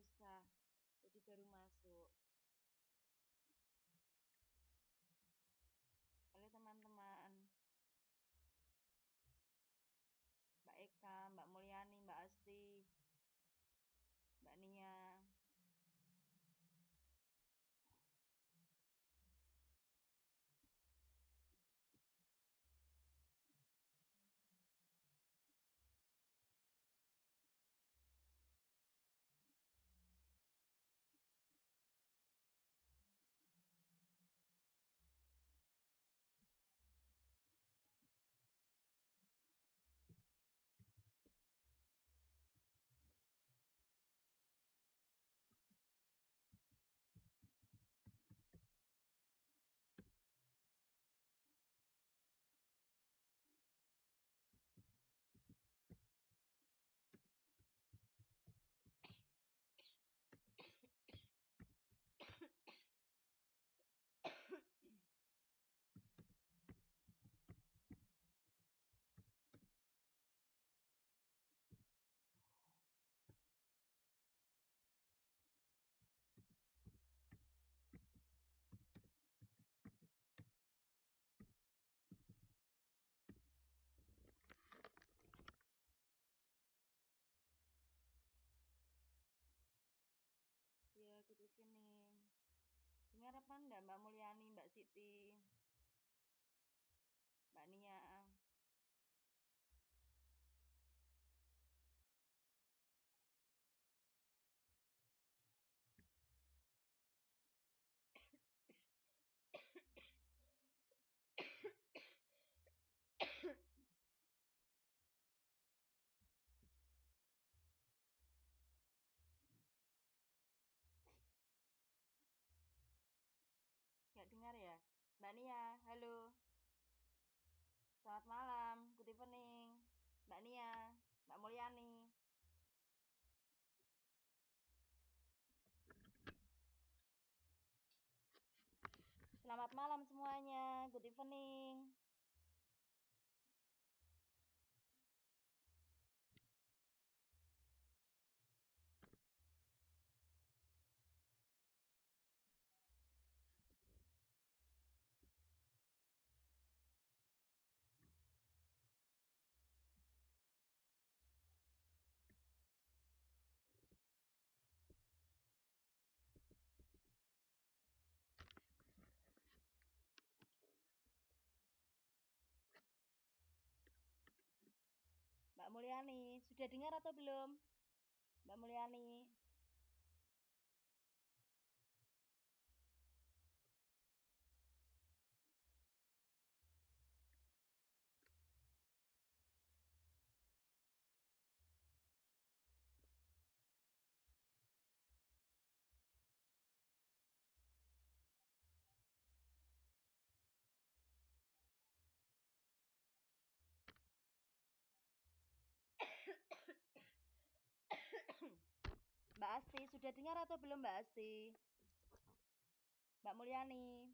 susah, jadi baru masuk. Halo teman-teman, Mbak Eka, Mbak Mulyani, Mbak Asti, Mbak Nia. Ya, good evening. Dengar apa enggak Mbak Mulyani, Mbak Siti, Mbak Nia? Nggak dengar ya? Mbak Nia, halo. Selamat malam, good evening. Mbak Nia, Mbak Mulyani. Selamat malam semuanya, good evening. Mbak Mulyani, sudah dengar atau belum? Mbak Mulyani. Mbak Asti, sudah dengar atau belum Mbak Asti? Mbak Mulyani.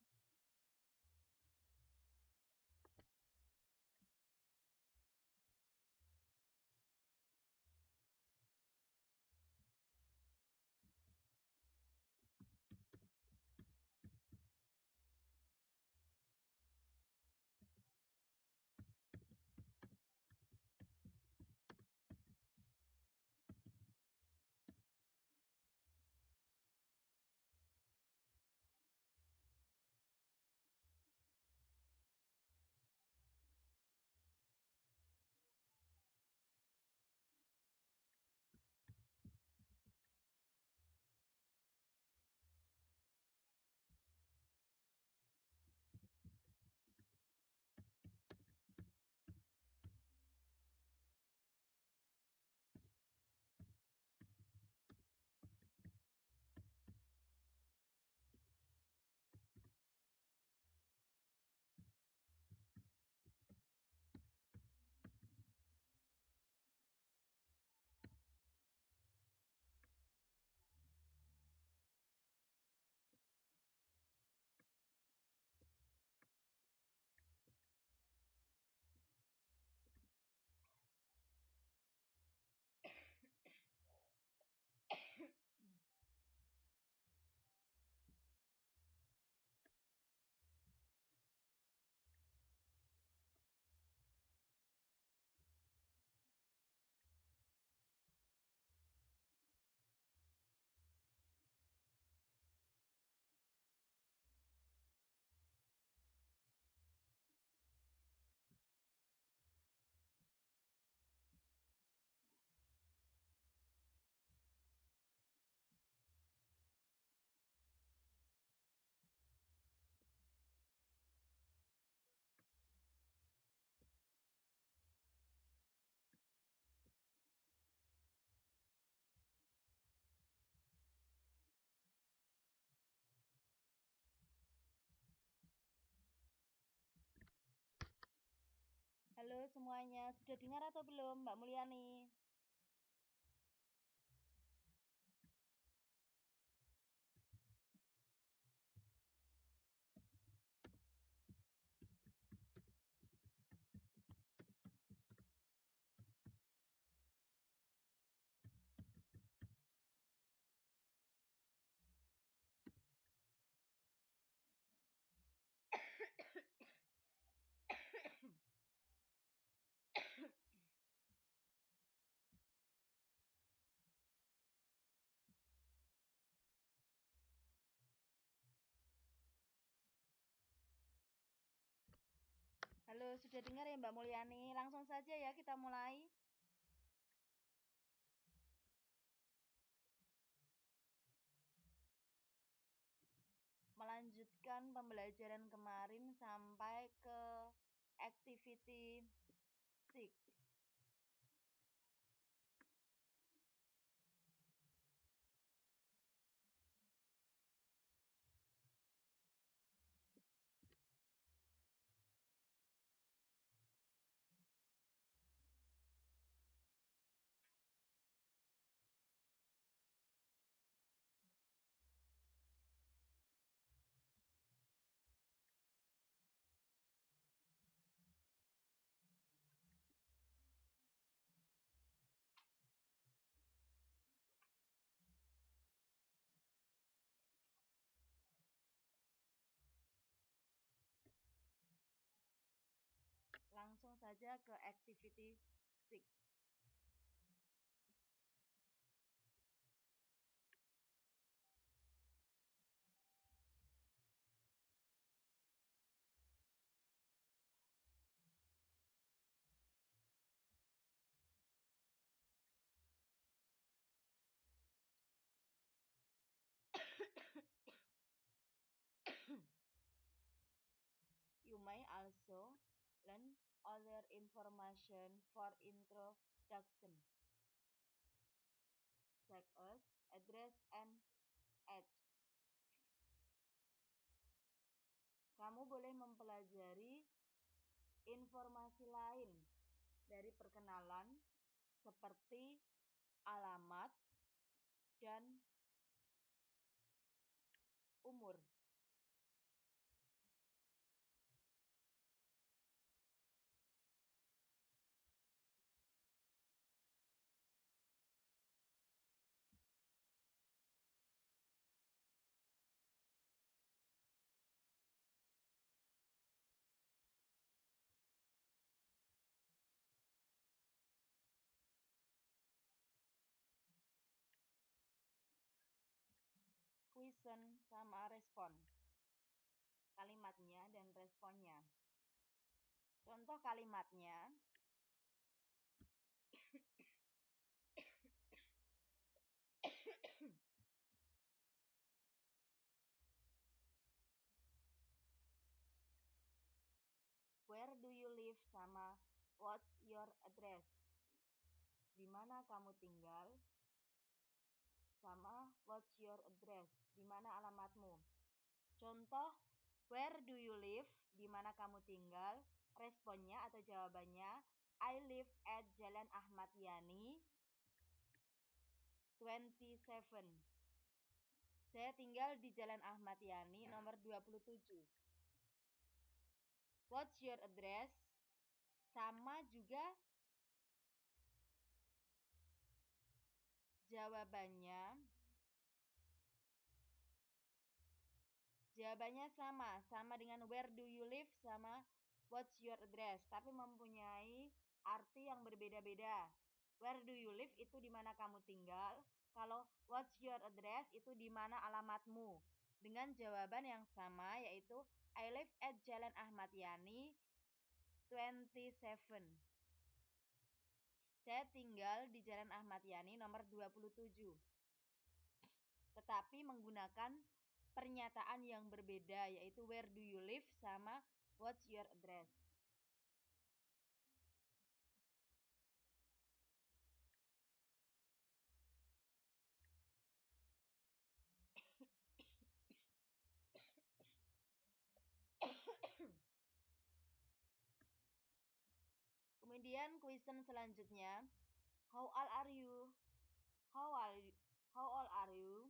Halo semuanya, sudah dengar atau belum Mbak Mulyani? Halo, sudah dengar ya Mbak Mulyani? Langsung saja ya kita mulai. Melanjutkan pembelajaran kemarin sampai ke activity 6. Langsung saja ke activity 6. You may also learn other information for introduction, such as address and age. Kamu boleh mempelajari informasi lain dari perkenalan seperti alamat dan umur. Question sama respon. Kalimatnya dan responnya. Contoh kalimatnya, where do you live sama what's your address? Di mana kamu tinggal? Sama what's your address? Di mana alamatmu? Contoh, where do you live? Di mana kamu tinggal? Responnya atau jawabannya, I live at Jalan Ahmad Yani 27. Saya tinggal di Jalan Ahmad Yani nomor 27. What's your address? Sama juga jawabannya. Jawabannya sama dengan where do you live sama what's your address, tapi mempunyai arti yang berbeda-beda. Where do you live itu di mana kamu tinggal, kalau what's your address itu di mana alamatmu. Dengan jawaban yang sama yaitu I live at Jalan Ahmad Yani 27. Saya tinggal di Jalan Ahmad Yani nomor 27. Tetapi menggunakan pernyataan yang berbeda yaitu where do you live sama what's your address. Kemudian question selanjutnya, how old are you? How old are you?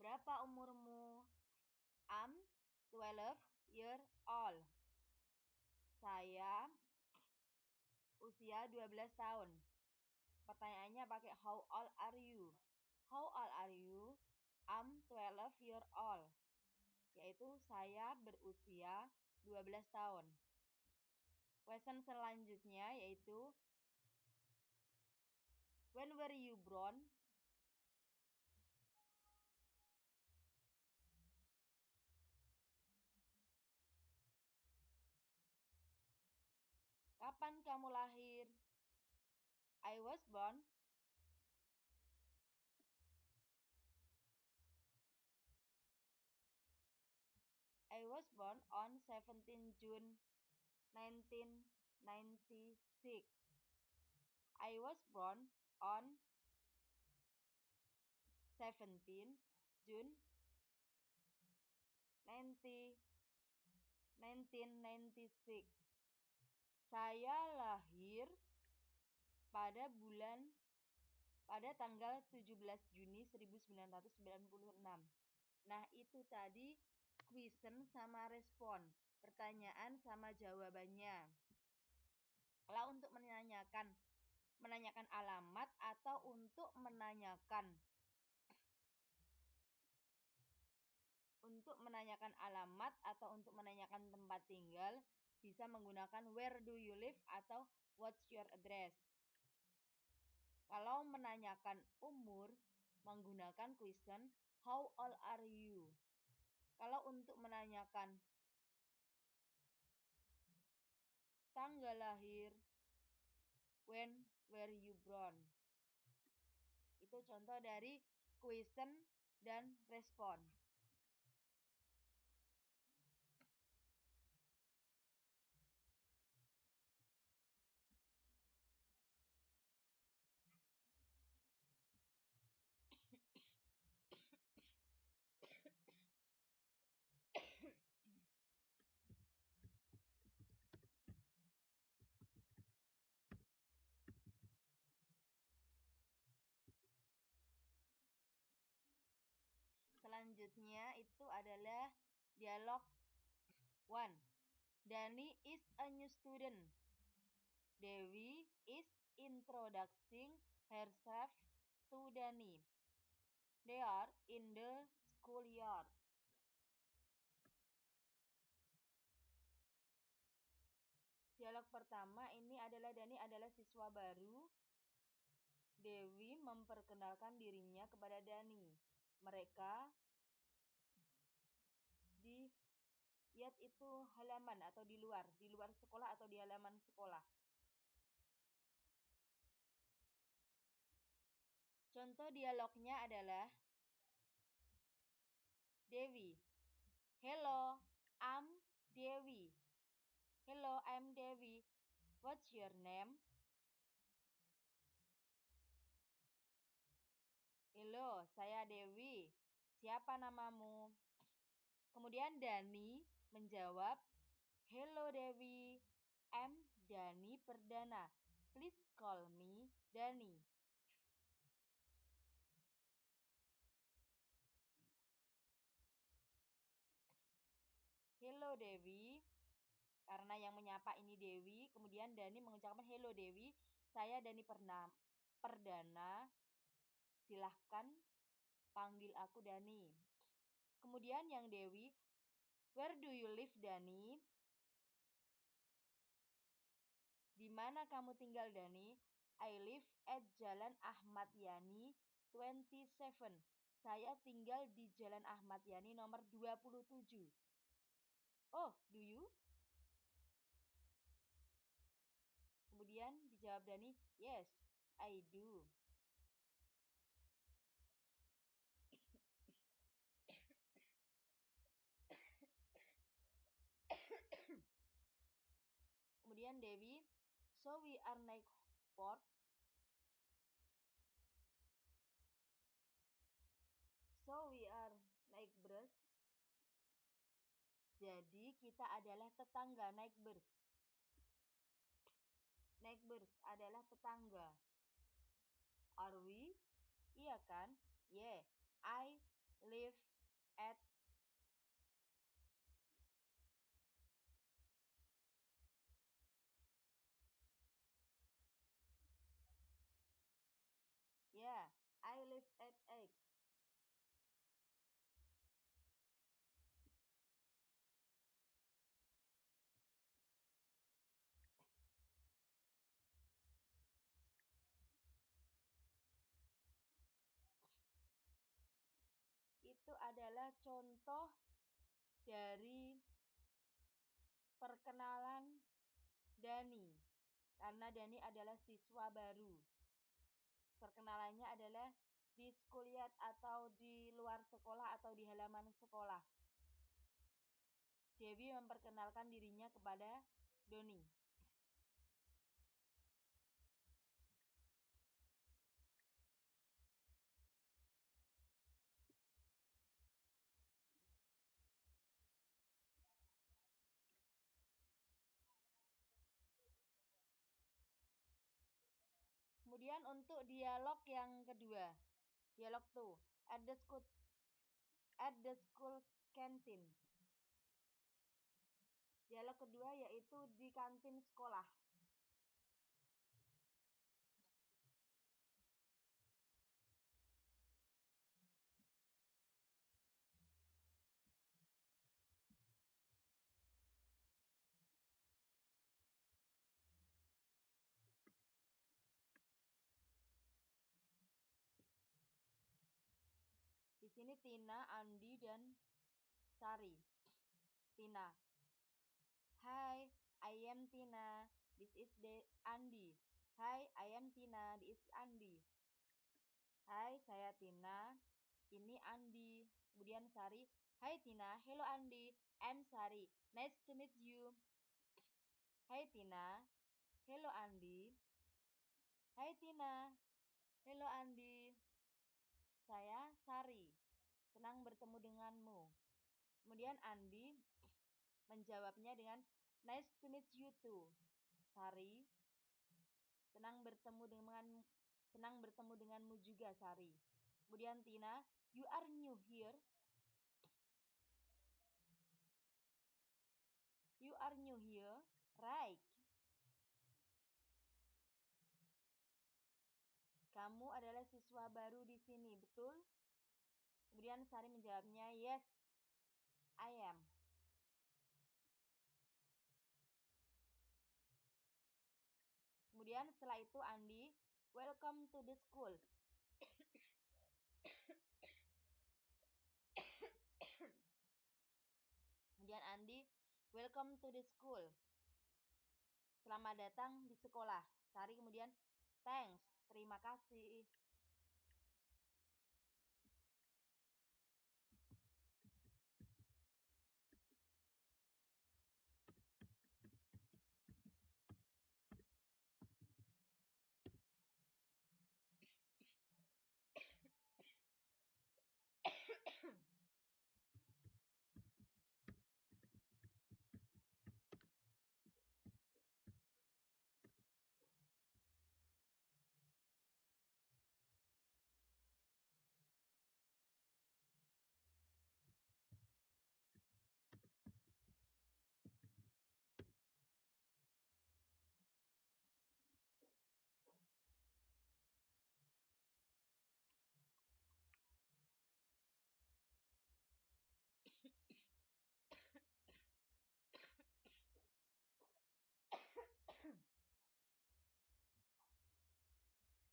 Berapa umurmu? I'm 12 year old. Saya usia 12 tahun. Pertanyaannya pakai how old are you? How old are you? I'm 12 year old. Yaitu saya berusia 12 tahun. Question selanjutnya yaitu when were you born? Kapan kamu lahir? I was born on 17 June 1996. I was born on 17 June 1996. Saya lahir pada tanggal 17 Juni 1996. Nah, itu tadi question sama respon, pertanyaan sama jawabannya. Kalau untuk menanyakan alamat atau untuk menanyakan tempat tinggal bisa menggunakan where do you live atau what's your address. Kalau menanyakan umur menggunakan question how old are you. Kalau untuk menanyakan tanggal lahir when were you born. Itu contoh dari question dan respon. Selanjutnya itu adalah dialog 1. Dani is a new student. Dewi is introducing herself to Dani. They are in the schoolyard. Dialog pertama ini adalah Dani adalah siswa baru. Dewi memperkenalkan dirinya kepada Dani. Mereka lihat itu halaman atau di luar sekolah atau di halaman sekolah. Contoh dialognya adalah Dewi. Hello, I'm Dewi. Hello, I'm Dewi. What's your name? Hello, saya Dewi. Siapa namamu? Kemudian Dani menjawab, hello Dewi, I'm Dani Perdana. Please call me Dani. Hello Dewi. Karena yang menyapa ini Dewi, kemudian Dani mengucapkan hello Dewi, saya Dani Perdana. Silahkan panggil aku Dani. Kemudian yang Dewi, where do you live Dani? Di mana kamu tinggal Dani? I live at Jalan Ahmad Yani 27. Saya tinggal di Jalan Ahmad Yani nomor 27. Oh, do you? Kemudian dijawab Dani, yes, I do. Kemudian Dewi, so we are naik boat. So we are naik bus. Jadi kita adalah tetangga naik bus. Neighbors adalah tetangga. Are we? Iya kan? Yeah. I live at Yeah, I live at 8. Itu adalah contoh dari perkenalan Dani. Karena Dani adalah siswa baru. Perkenalannya adalah di kuliah atau di luar sekolah atau di halaman sekolah. Dewi memperkenalkan dirinya kepada Doni. Kemudian untuk dialog yang kedua, dialog tuh at the school canteen. Dialog kedua yaitu di kantin sekolah. Di sini Tina, Andi, dan Sari. Tina. Hi, I am Tina. This is Andi. Hi, I am Tina. This is Andi. Hai, saya Tina. Ini Andi. Kemudian Sari. Hai Tina. Hello Andi. I'm Sari. Nice to meet you. Hai Tina. Hello Andi. Hai Tina. Hello Andi. Saya Sari. Senang bertemu denganmu. Kemudian Andi menjawabnya dengan nice to meet you too. Sari, senang bertemu denganmu juga Sari. Kemudian Tina, you are new here. You are new here, right? Kamu adalah siswa baru di sini, betul? Kemudian Sari menjawabnya, yes, I am. Kemudian setelah itu Andi, welcome to the school. Kemudian Andi, welcome to the school. Selamat datang di sekolah. Sari kemudian, thanks, terima kasih.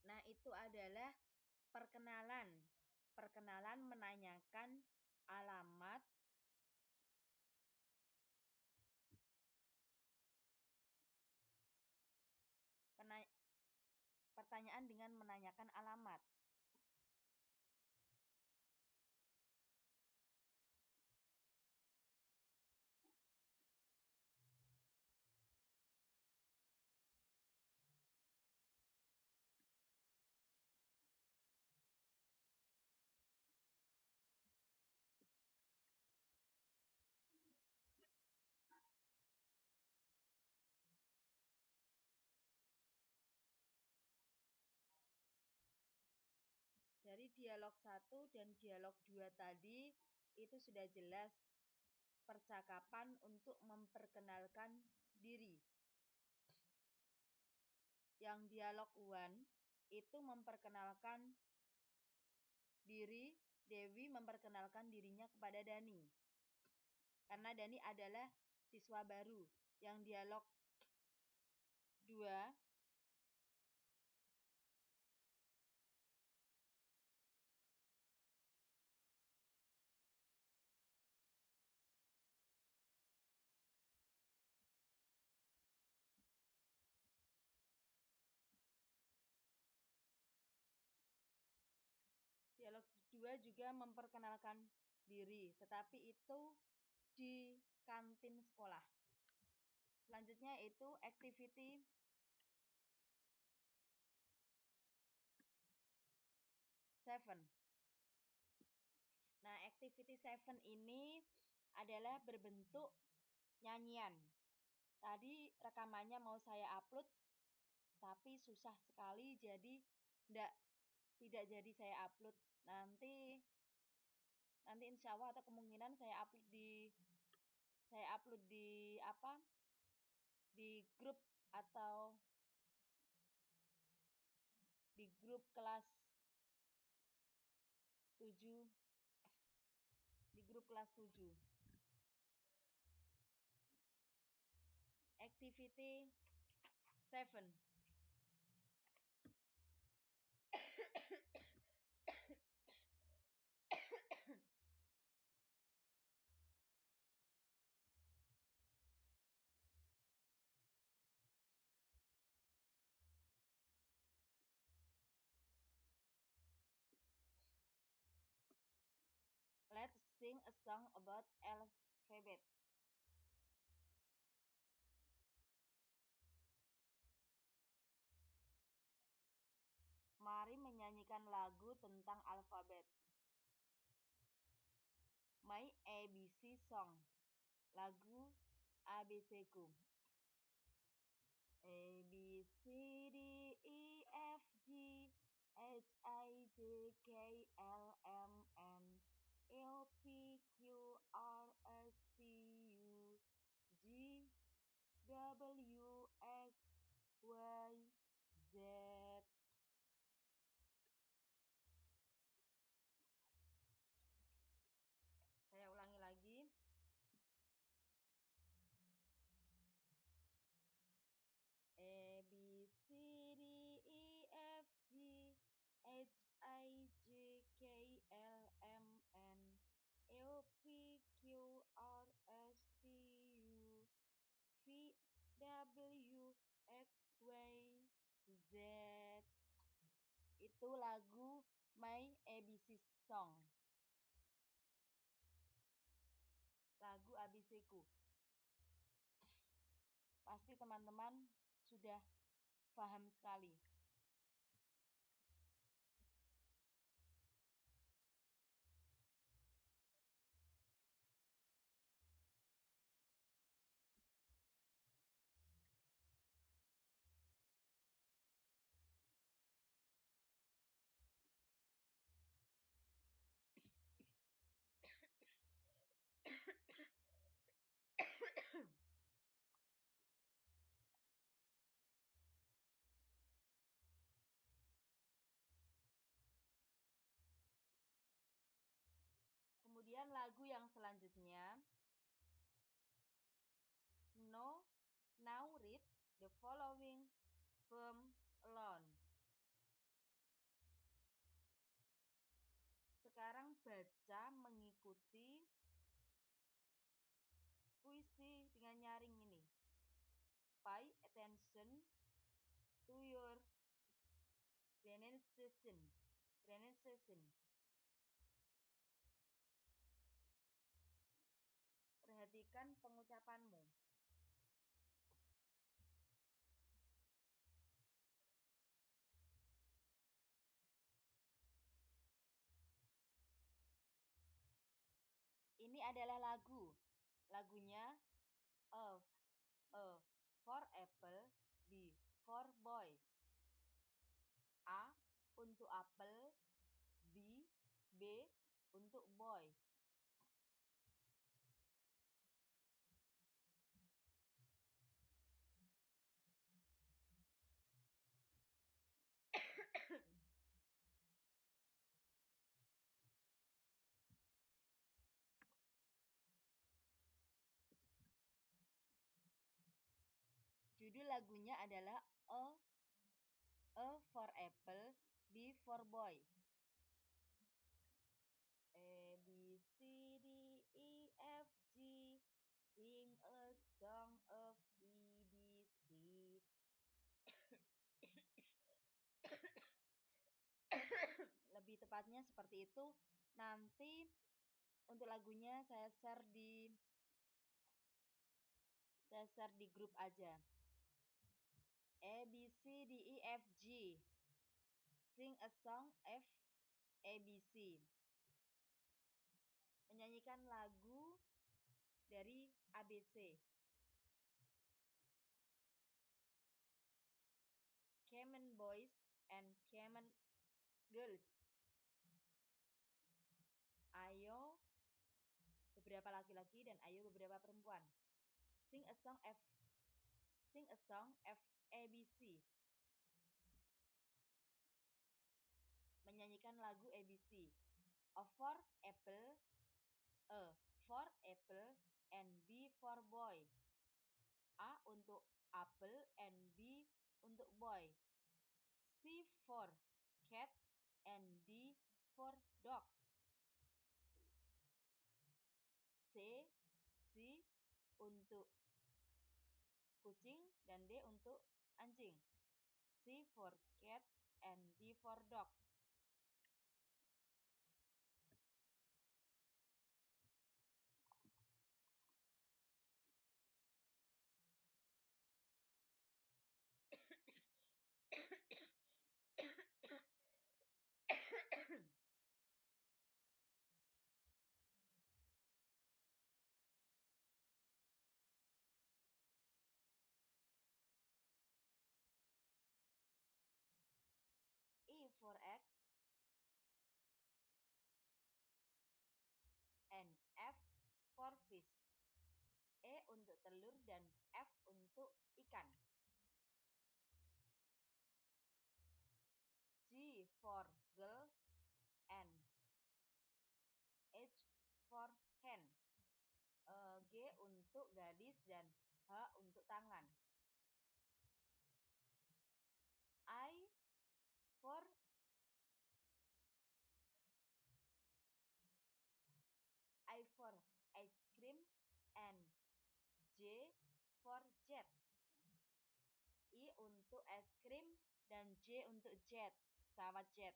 Nah, itu adalah perkenalan. Perkenalan menanyakan alamat, pertanyaan dengan menanyakan alamat. dialog 1 dan dialog 2 tadi itu sudah jelas percakapan untuk memperkenalkan diri. Yang dialog 1 itu memperkenalkan diri, Dewi memperkenalkan dirinya kepada Dani. Karena Dani adalah siswa baru. Yang dialog 2 juga memperkenalkan diri, tetapi itu di kantin sekolah. Selanjutnya itu activity 7. Nah, activity 7 ini adalah berbentuk nyanyian. Tadi rekamannya mau saya upload, tapi susah sekali, jadi tidak jadi saya upload. Nanti insya Allah atau kemungkinan saya upload di apa? Di grup atau di grup kelas 7, di grup kelas 7. Activity 7. Let's sing a song about alphabet. Mari menyanyikan lagu tentang alfabet. My ABC Song. Lagu ABC ku. A B C D E F G H I J K L M N O P Q R S T U G W X Y Z. Saya ulangi lagi. A B C D E F G H I J K L M N O P Q R S T U V W X Y Z. Itu lagu My ABC Song. Lagu ABC ku. Pasti teman-teman sudah paham sekali. Kemudian lagu yang selanjutnya. Now read the following poem alone. Sekarang baca mengikuti puisi dengan nyaring ini. Pay attention to your pronunciation. Perhatikan pengucapanmu. Ini adalah lagu. Lagunya A for apple, B for boy. A untuk apel, B boy. Judul lagunya adalah A for apple, B for boy. A B C D E F G, sing a song of E B C. Lebih tepatnya seperti itu. Nanti untuk lagunya saya share di grup aja. A B C D E F G, sing a song F A B C. Menyanyikan lagu dari ABC. Camen boys and Camen girls. Ayo beberapa laki-laki dan ayo beberapa perempuan. Sing a song F A B C. Menyanyikan lagu ABC. A for apple, A for apple and B for boy. A untuk apple and B untuk boy. C for cat and D for dog. C untuk kucing dan D untuk anjing. C for cat and D for dog. E for egg and F for fish. E untuk telur dan F untuk ikan. G for girl and H for hand. G untuk gadis dan H untuk tangan. I for ice cream and J for jet. I untuk es krim dan J untuk jet, pesawat jet.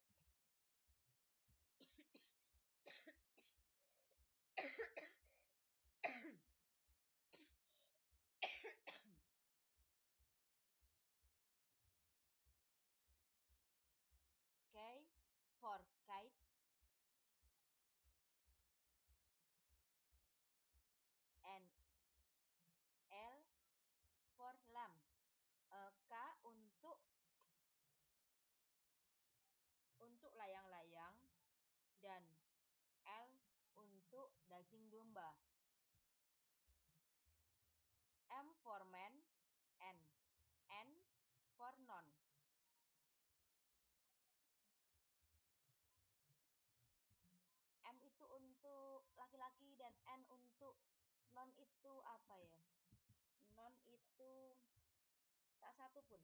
K for kite and L for lamb. K untuk layang-layang dan L untuk daging domba. M for man and N for non. M itu untuk laki-laki dan N untuk non itu apa ya? Non itu tak satu pun.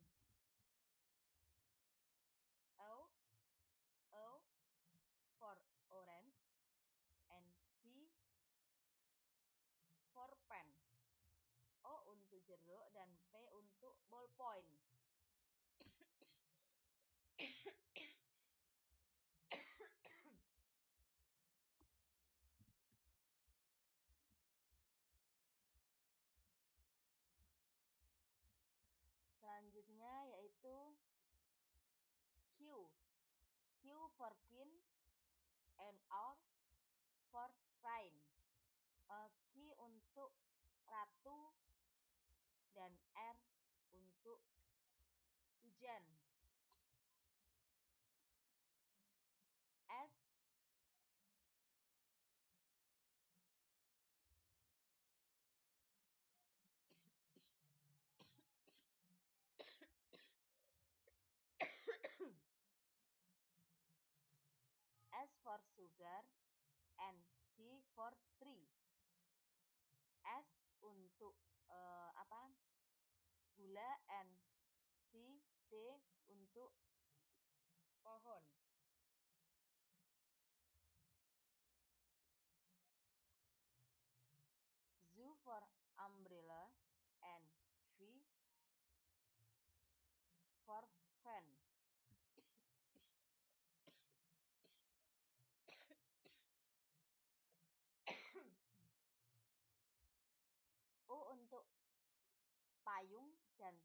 O for orange and P for pen. O untuk jeruk dan P untuk ballpoint. Selanjutnya yaitu Q. Q for queen and R for queen. Q untuk ratu dan R untuk hujan. S sugar, and T for tree. S untuk apa? Gula, and D untuk pohon. Z for umbrella, and V for fan. U untuk payung dan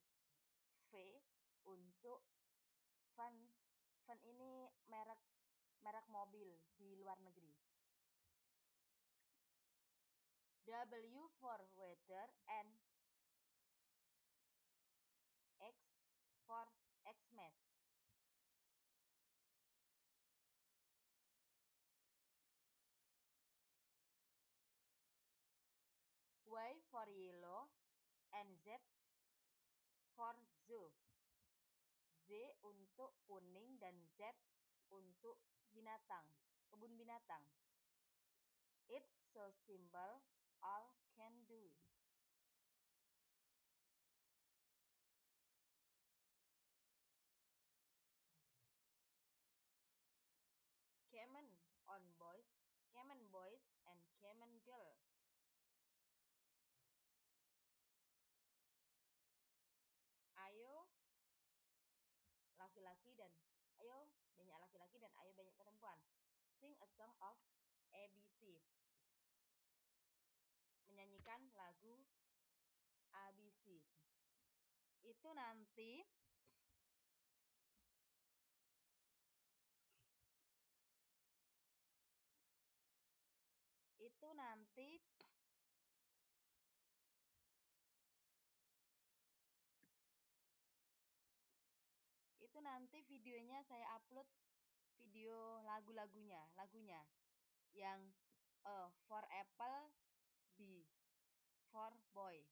V untuk van. Van ini merek merek mobil di luar negeri. W for weather, and X for Xmas. Y for yellow, and Z for zoo. Z untuk kuning dan Z untuk binatang, kebun binatang. It's so simple, all can do. Common on boys, common boys, and common girl. Ayo laki-laki dan ayo banyak laki-laki dan ayo banyak perempuan. Sing a song of ABC. Menyanyikan lagu ABC. Itu nanti itu nanti itu nanti videonya saya upload, video lagunya yang for apple, B for boy.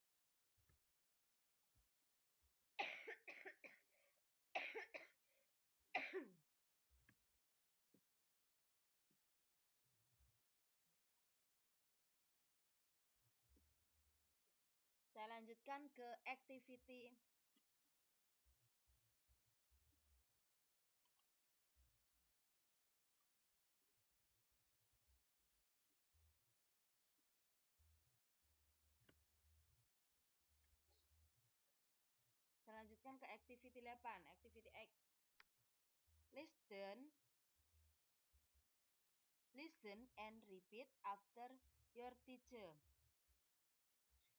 Saya lanjutkan ke activity Saya lanjutkan ke activity 8, activity X. Listen Listen and repeat after your teacher.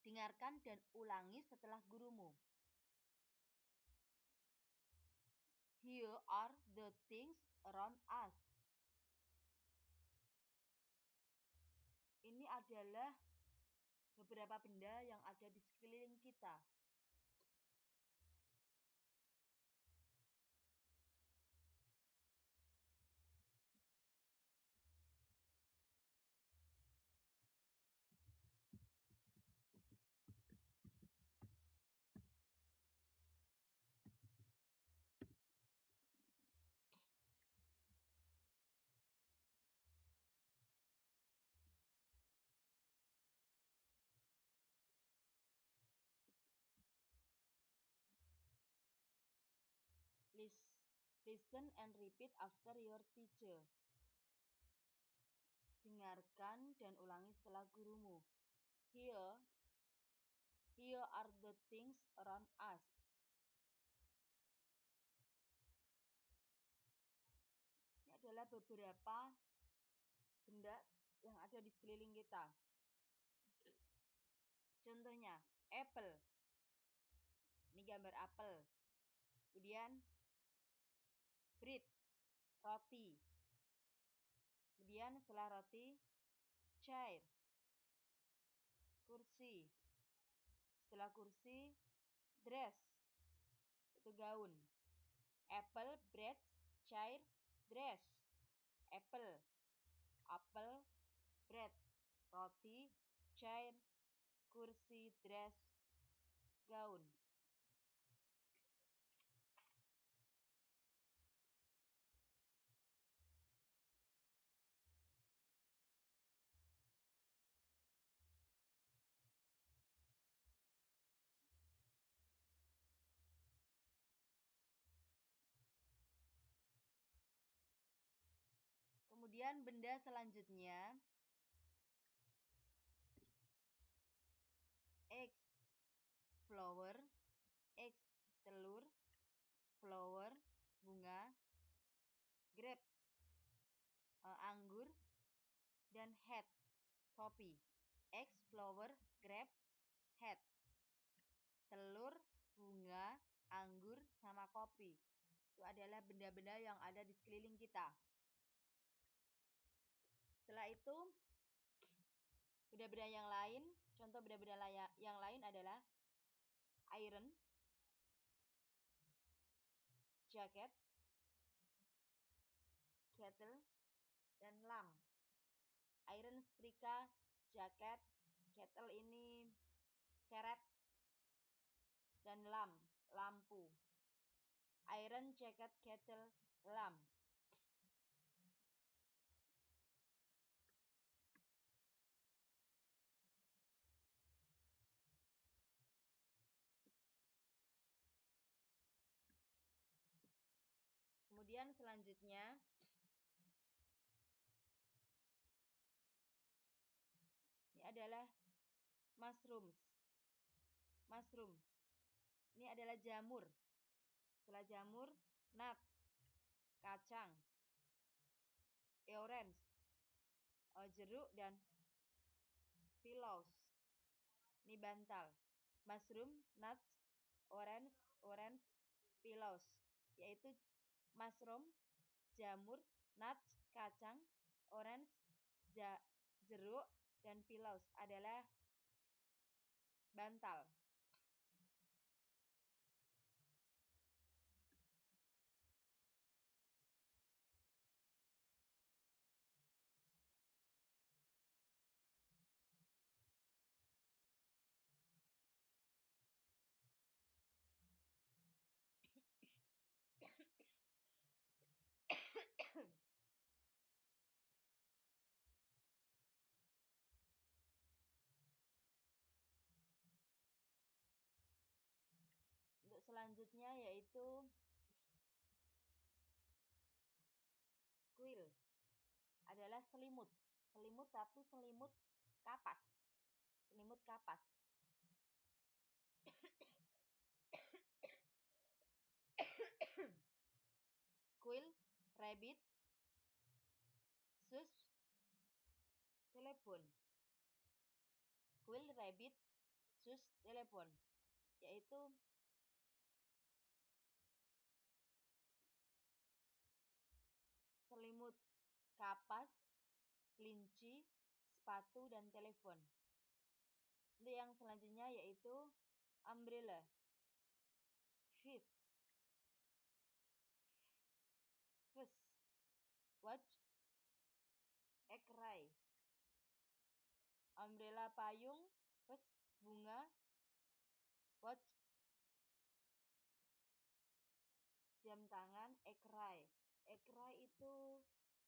Dengarkan dan ulangi setelah gurumu. Here are the things around us. Ini adalah beberapa benda yang ada di sekeliling kita. Listen and repeat after your teacher. Dengarkan dan ulangi setelah gurumu. Here are the things around us. Ini adalah beberapa benda yang ada di sekeliling kita. Contohnya, apple. Ini gambar apel. Kemudian bread, roti. Kemudian setelah roti, chair, kursi. Setelah kursi, dress, itu gaun. Apple, bread, chair, dress. Apple, apple, bread, roti, chair, kursi, dress, gaun. Kemudian benda selanjutnya X flower, X telur, flower bunga, grape anggur, dan head kopi. X flower, grape, head telur, bunga, anggur, sama kopi. Itu adalah benda-benda yang ada di sekeliling kita. Setelah itu, benda-benda yang lain, contoh benda-benda yang lain adalah iron, jacket, kettle, dan lamp. Iron setrika, jaket, kettle ini karet, dan lampu. Iron, jacket, kettle, lamp. Kemudian selanjutnya ini adalah mushrooms. Mushroom. Ini adalah jamur. Setelah jamur, nut, kacang, orange, jeruk, dan pillows. Ini bantal. Mushroom, nuts, orange, pillows. Yaitu mushroom, jamur, nuts, kacang, orange, jeruk, dan pillows adalah bantal. Untuk selanjutnya yaitu quill. Adalah selimut. Selimut tapi selimut kapas. Selimut kapas. Quill, rabbit, sus, telepon. Quill, rabbit, sus, telepon. Yaitu selimut kapas, kelinci, sepatu, dan telepon. Untuk yang selanjutnya yaitu umbrella, fish, watch, ekrai. Umbrella payung, fish, bunga, watch, jam tangan, ekrai. Ekrai itu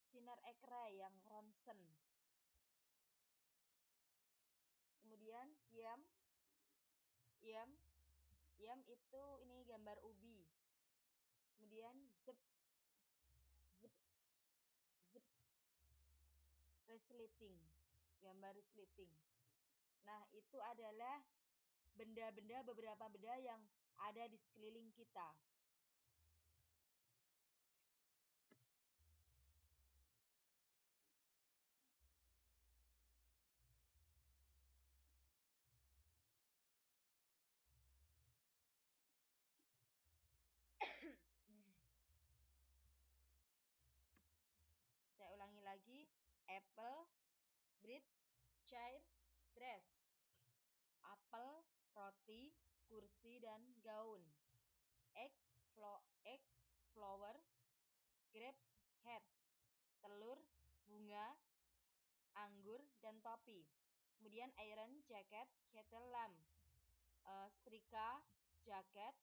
sinar ekrai yang ronsen. Kemudian yam, yam itu ini gambar ubi. Kemudian zip, resleting, gambar resleting. Nah, itu adalah beberapa benda yang ada di sekeliling kita. Saya ulangi lagi. Apple, bread, chair, dress. Apel, roti, kursi, dan gaun. Egg, flower, grapes, head. Telur, bunga, anggur, dan topi. Kemudian iron, jacket, kettle, lamp. Setrika, jaket,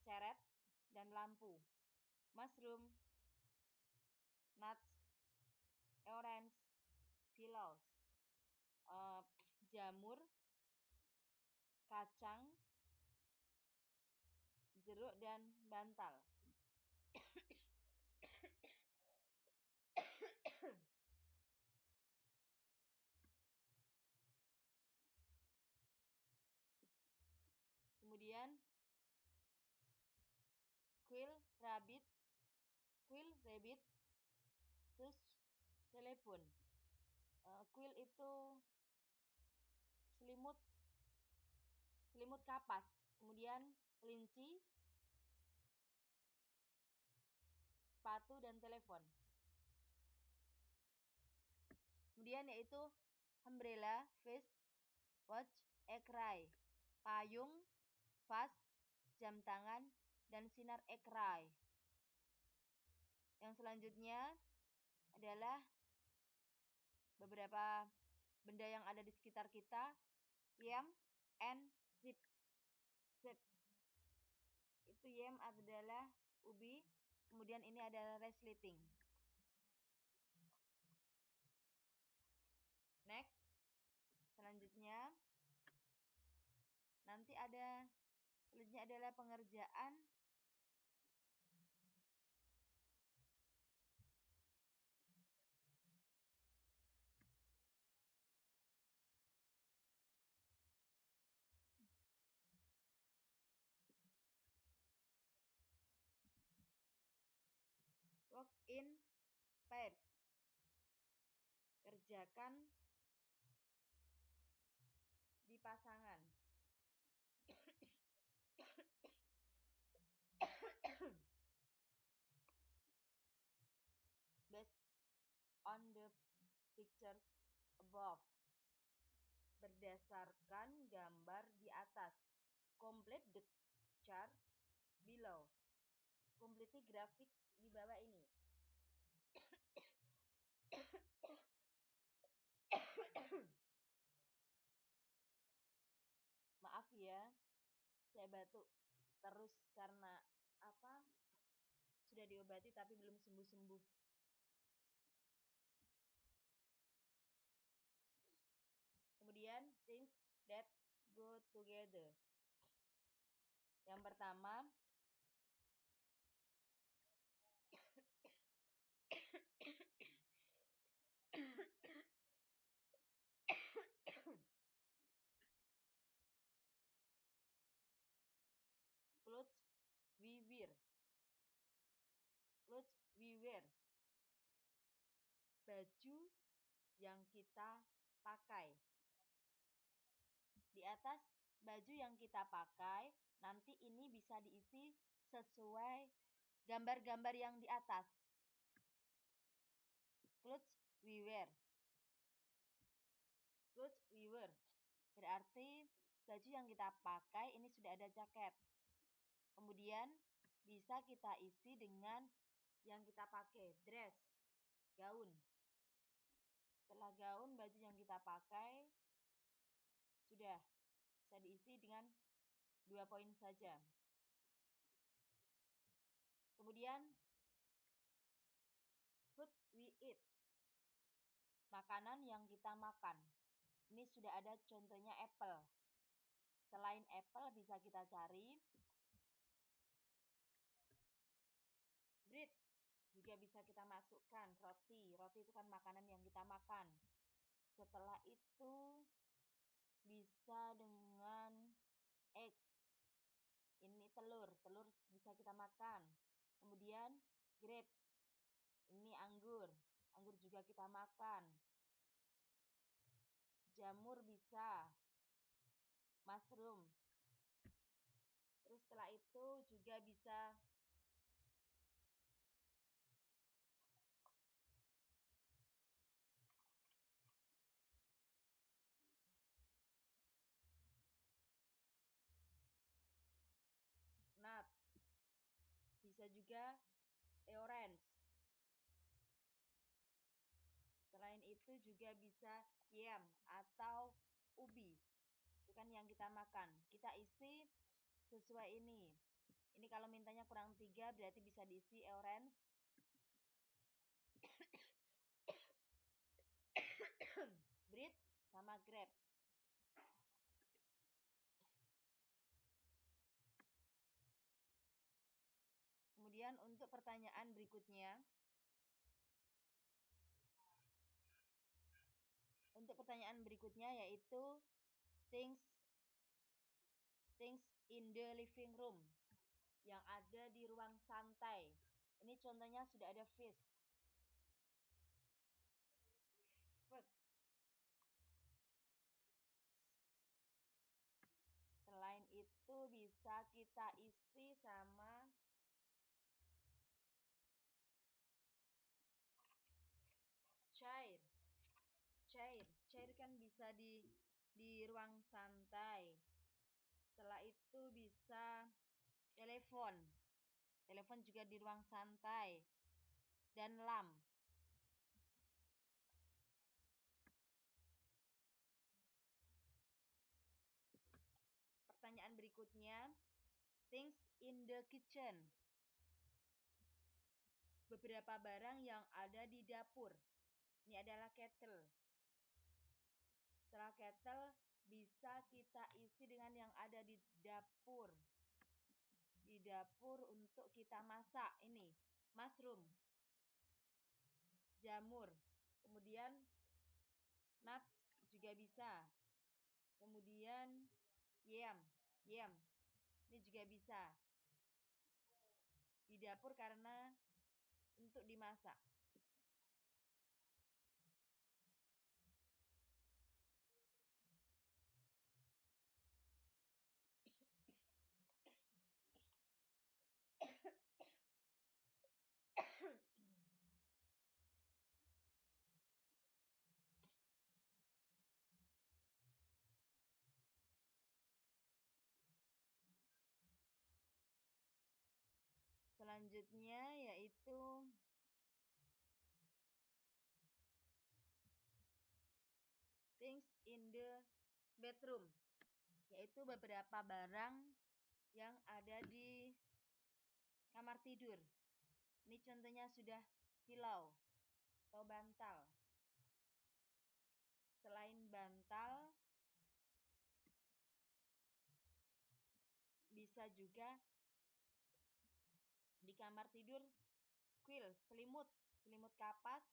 ceret, dan lampu. Mushroom, nuts, orange, pillows, jamur, kacang, jeruk, dan bantal. rabbit, quill, rabbit, terus telepon. Quill itu selimut, selimut kapas. Kemudian kelinci, sepatu, dan telepon. Kemudian yaitu umbrella, vest, watch, ekrai, payung, vas, jam tangan, dan sinar ekrai. Yang selanjutnya adalah beberapa benda yang ada di sekitar kita, yam, and zip. Zip. Itu yam adalah ubi, kemudian ini adalah resleting. Next, selanjutnya nanti ada selanjutnya adalah pengerjaan work in pairs. Kerjakan di pasangan. Based on the pictures above. Berdasarkan gambar di atas. Complete the chart below. Complete grafik di bawah ini. Maaf ya, saya batuk terus karena apa? Sudah diobati tapi belum sembuh-sembuh. Kemudian things that go together. Yang pertama, clothes we wear. Clothes we wear. Baju yang kita pakai. Di atas baju yang kita pakai, nanti ini bisa diisi sesuai gambar-gambar yang di atas. Clothes we wear. Clothes we wear. Berarti baju yang kita pakai ini sudah ada jaket. Kemudian bisa kita isi dengan yang kita pakai, dress, gaun. Setelah gaun, baju yang kita pakai sudah bisa diisi dengan 2 poin saja. Kemudian food we eat. Makanan yang kita makan. Ini sudah ada contohnya apple. Selain apple bisa kita cari bread. Juga bisa kita masukkan roti. Roti itu kan makanan yang kita makan. Setelah itu bisa dengan egg. Ini telur. Telur bisa kita makan. Kemudian grape. Ini anggur. Anggur juga kita makan. Jamur bisa. Mushroom. Terus setelah itu juga bisa nut. Bisa juga orange. Selain itu juga bisa yam atau ubi. Itu kan yang kita makan. Kita isi sesuai ini. Ini kalau mintanya kurang 3 berarti bisa diisi orange. Bread sama grape. Kemudian untuk pertanyaan berikutnya. Untuk pertanyaan berikutnya yaitu things in the living room. yang ada di ruang santai. Ini contohnya sudah ada fish. Food. Selain itu bisa kita isi sama cair. Cair kan bisa di ruang santai. Setelah itu bisa telepon. Telepon juga di ruang santai. Dan lamp. Pertanyaan berikutnya, things in the kitchen. Beberapa barang yang ada di dapur. Ini adalah kettle. Setelah kettle bisa kita isi dengan yang ada di dapur. Di dapur untuk kita masak. Ini mushroom, jamur, kemudian nuts juga bisa. Kemudian yam. Ini juga bisa. Di dapur karena untuk dimasak. Selanjutnya yaitu things in the bedroom, yaitu beberapa barang yang ada di kamar tidur. Ini contohnya sudah pillow atau bantal. Selain bantal, bisa juga di kamar tidur quilt, selimut kapas,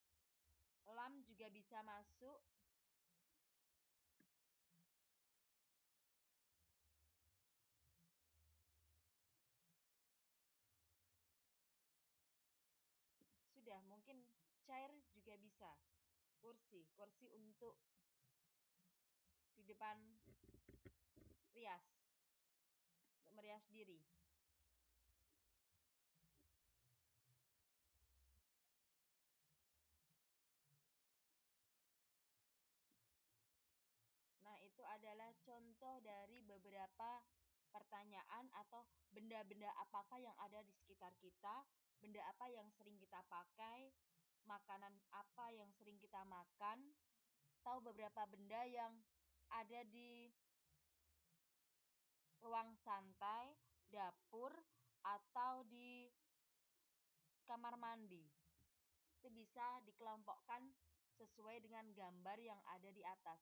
lamp juga bisa masuk. Sudah, mungkin chair juga bisa. Kursi untuk di depan rias, untuk merias diri. Nah, itu adalah contoh dari beberapa pertanyaan atau benda-benda apakah yang ada di sekitar kita, benda apa yang sering kita pakai, makanan apa yang sering kita makan, atau beberapa benda yang ada di ruang santai, dapur, atau di kamar mandi. Itu bisa dikelompokkan sesuai dengan gambar yang ada di atas.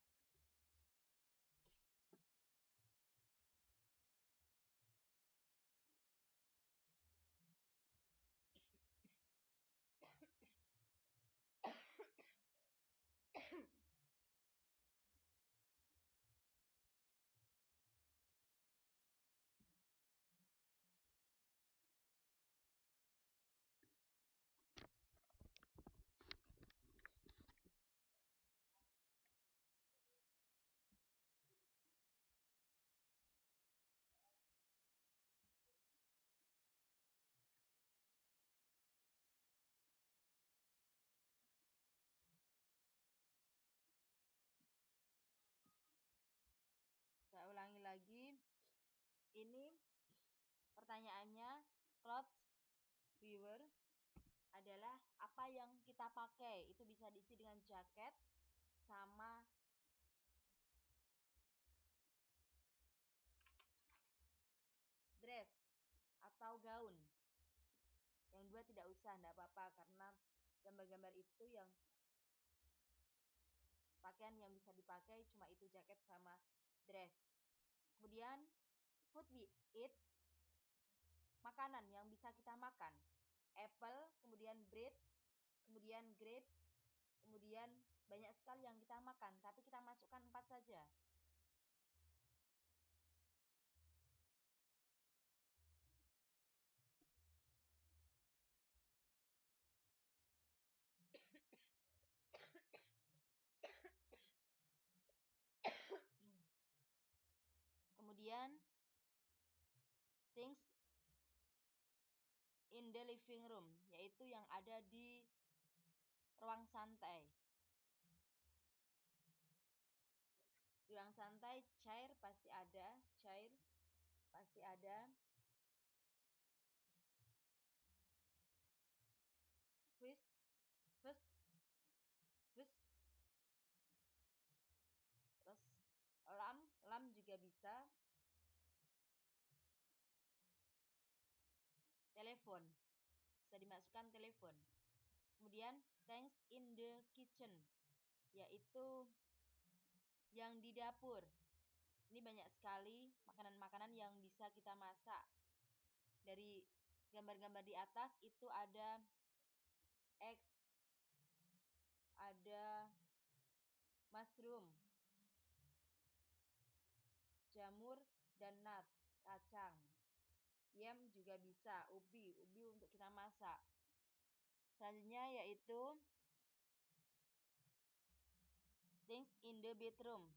Saya ulangi lagi. Ini pertanyaannya, clothes wearer adalah apa yang kita pakai. Itu bisa diisi dengan jaket sama dress atau gaun. Yang dua tidak usah, tidak apa-apa karena gambar-gambar itu yang pakaian yang bisa dipakai cuma itu jaket sama dress. Kemudian food we eat, makanan yang bisa kita makan. Apple, kemudian bread, kemudian grape, kemudian banyak sekali yang kita makan, tapi kita masukkan 4 saja. living room, yaitu yang ada di ruang santai. Di ruang santai, chair pasti ada. First, first, first. Terus lamp juga bisa. Telepon, bisa dimasukkan telepon. Kemudian things in the kitchen, yaitu yang di dapur. Ini banyak sekali makanan-makanan yang bisa kita masak. Dari gambar-gambar di atas itu ada egg, ada mushroom, jamur dan nut, kacang. Yam juga bisa, ubi untuk kita masak. Selanjutnya yaitu things in the bedroom,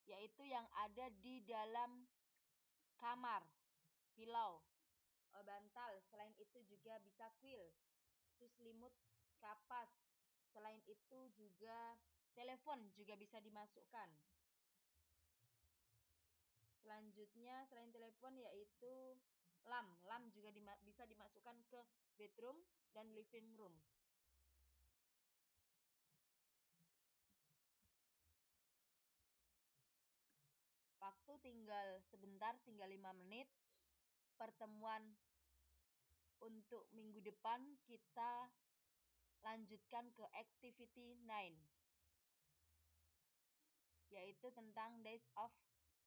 yaitu yang ada di dalam kamar. Pillow, bantal. Selain itu juga bisa quill, itu selimut, kapas. Selain itu juga telepon juga bisa dimasukkan. Selanjutnya selain telepon yaitu lamp juga bisa dimasukkan ke bedroom dan living room. Waktu tinggal sebentar, tinggal 5 menit. Pertemuan untuk minggu depan kita lanjutkan ke activity 9, yaitu tentang days of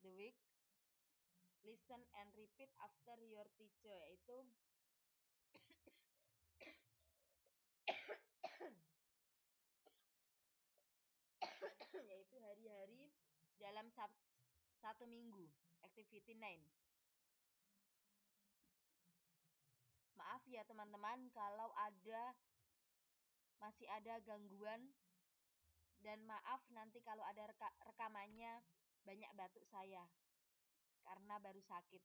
the week. Listen and repeat after your teacher, yaitu hari-hari dalam satu minggu, activity 9. Maaf ya teman-teman kalau masih ada gangguan, dan maaf nanti kalau ada rekamannya banyak batuk saya karena baru sakit.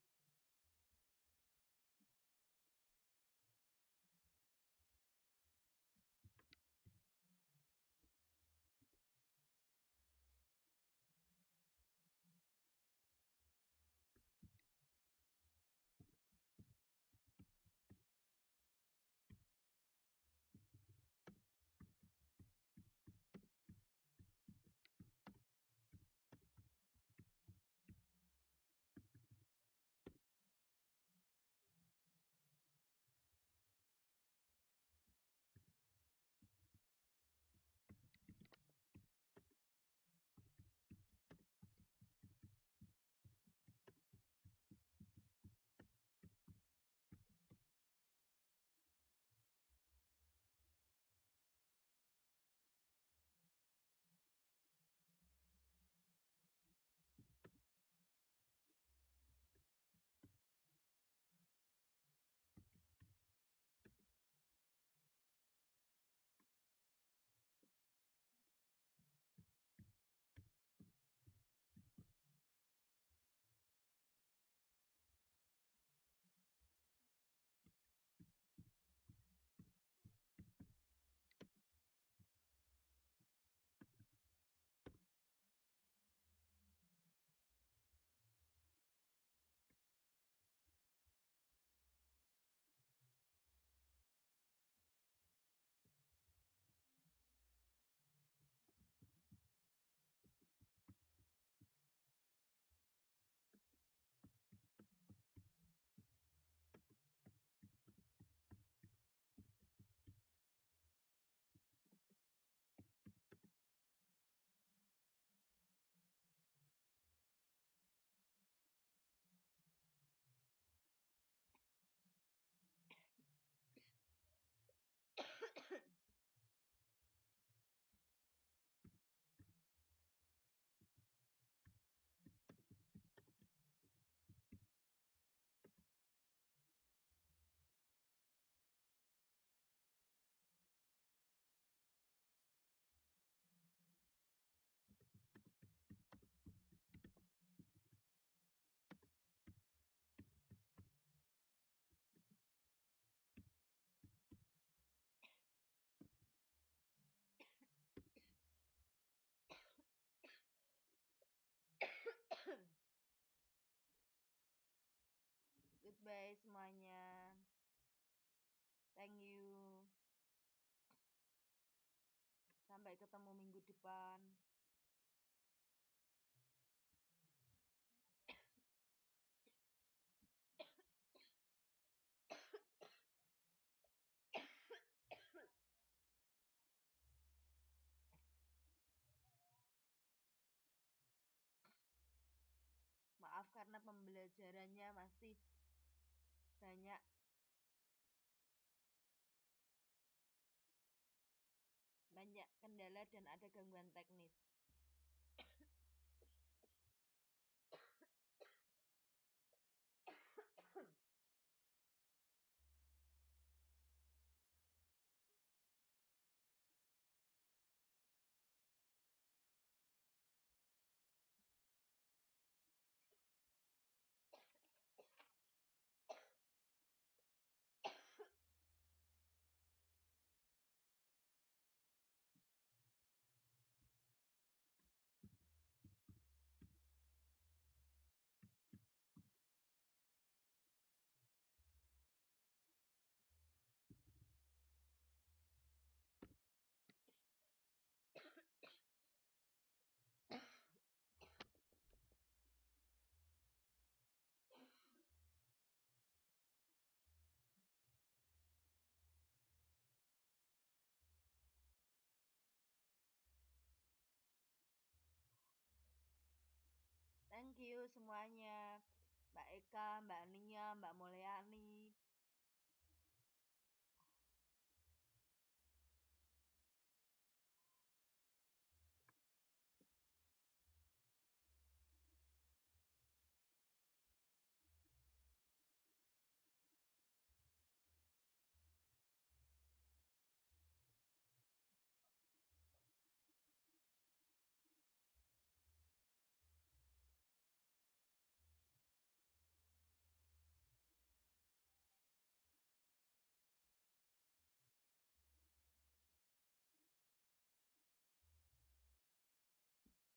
Goodbye semuanya. Thank you. Sampai ketemu minggu depan. Maaf karena pembelajarannya masih banyak banyak kendala dan ada gangguan teknis. Thank you semuanya. Mbak Eka, Mbak Nia, Mbak Mulyani,